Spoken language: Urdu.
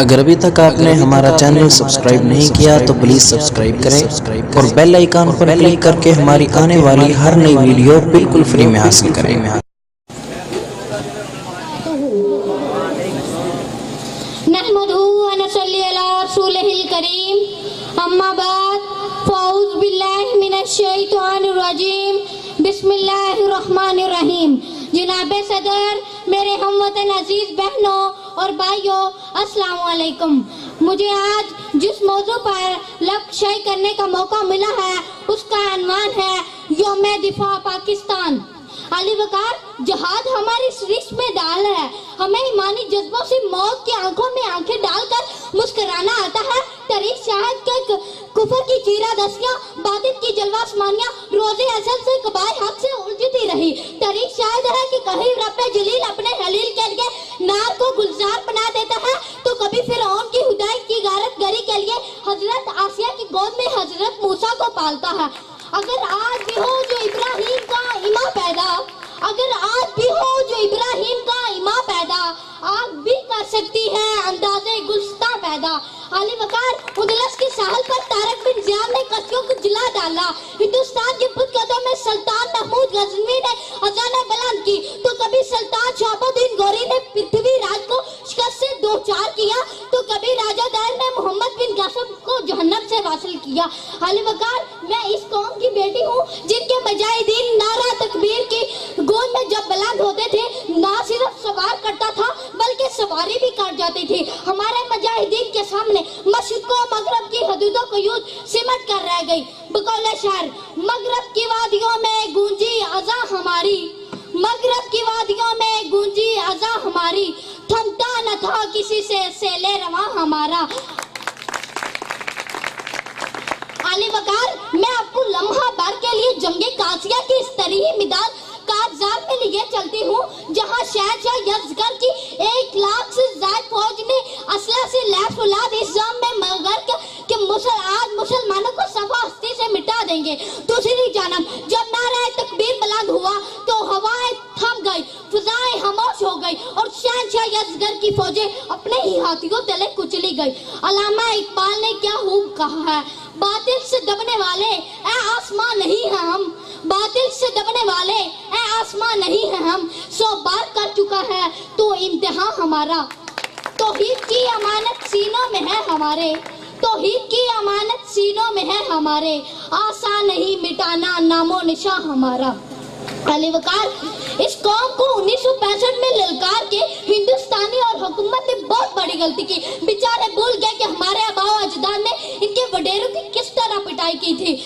اگر ابھی تک آپ نے ہمارا چینل سبسکرائب نہیں کیا تو پلیز سبسکرائب کریں اور بیل آئیکن پر کلک کر کے ہماری آنے والی ہر نئی ویڈیو بالکل فری میں حاصل کریں۔ نحمدہ ونصلی علی رسولہ الکریم، اما بعد، فاعوذ باللہ من الشیطان الرجیم، بسم اللہ الرحمن الرحیم۔ جناب صدر، میرے ہم وطن عزیز بہنوں اور بھائیوں، السلام علیکم۔ مجھے آج جس موضوع پر لفظ شائع کرنے کا موقع ملا ہے اس کا عنوان ہے یوم دفاع پاکستان۔ علی وقار، جہاد ہماری سرشت میں ڈال ہے، ہمیں ایمانی جذبوں سے موت کی آنکھوں میں آنکھیں ڈال کر مسکرانا آتا ہے۔ طریق شاہد کے کفر کی چیرہ دستیاں، باطل کی جلوہ آسمانیاں روزے ازل سے قبائے حق سے الجھتی رہی۔ طریق شاہد ہے کہ کہیں رب جلیل اپنے حلیل کے لیے نار کو گلزار بنا دیتا ہے تو کبھی فرعون کی ہدایت کی غارت گری کے لیے حضرت آسیہ کی گود میں حضرت موسیٰ کو پالتا ہے۔ اگر آج بھی ہو جو ابراہیم کا ایمان پیدا، اگر آج بھی ہو جو ابراہیم کا ایمان پیدا، آگ بھی کر سکتی ہے اندازے گلستان پیدا۔ علی وقار، اندلس کے ساحل پر طارق بن زیاد نے کشتیوں کو جلا ڈالا۔ ہندوستان کے بت قدوں میں سلطان محمود غزنوی نے اذانیں بلند کی تو کبھی سلطان شہاب الدین غوری نے پرتھوی راج کو شکست سے دوچار کیا تو کبھی راجہ دائر نے محمد بن قاسم کو جہنم سے واصل کیا۔ علی وقار، میں اس قوم کی بیٹی ہوں جن کے مجاہدین نعرہ تکبیر کی گود میں جب بلند ہوتے تھے نہ صرف سوار کرتا تھا بلکہ سواری بھی کر جاتی تھی۔ ہمارے مجاہدین کے سامنے مشرق و مغرب کی حدودوں کو یوں سمٹ کر رہ گئی۔ بقول شعر، مغرب کی وادیوں میں گونجی اذاں ہماری، مغرب کی وادیوں میں گونجی اذاں ہماری، تھمتا نہ تھا کسی سے سیل رواں ہمارا۔ علی وقار، میں آپ کو لمحہ بھر کے لیے جنگ قاسیہ کی اس تاریخی میدان کارزار میں لیے چلتی ہوں جہاں شہنشاہ یزدگرد کی 1,00,000 سے زائد فوج نے اسلحہ سے لیس فولاد اس جام میں مغرق کہ آج مسلمانوں کو صفحہ ہستی سے مٹا دیں گے۔ دوسری جانب جب نعرہ تکبیر بلند ہوا تو ہوائیں تھم گئی، فضائیں خاموش ہو گئی اور شہنشاہ یزدگرد کی فوجیں اپنے ہی ہاتھیوں تلے کچلی گئی۔ علامہ اقبال نے کیا خوب کہا ہے، باطل سے دبنے والے اے آسمان نہیں ہیں ہم، باطل سے دبنے والے اے آسمان نہیں ہیں ہم، 100 بار کر چکا ہے تو امتحان ہمارا۔ توحید کی امانت سینوں میں ہے ہمارے، توحید کی امانت سینوں میں ہے ہمارے، آسان نہیں مٹانا نام و نشاں ہمارا۔ علی وقار، اس قوم کو 1965 میں للکار کے ہندوستانی اور حکومت نے بہت بڑی غلطی کی۔ بیچارے بھول گئے کہ ہمارے آباء و اجداد نے ان کے وڈیروں کی کس طرح پٹائی کی تھی۔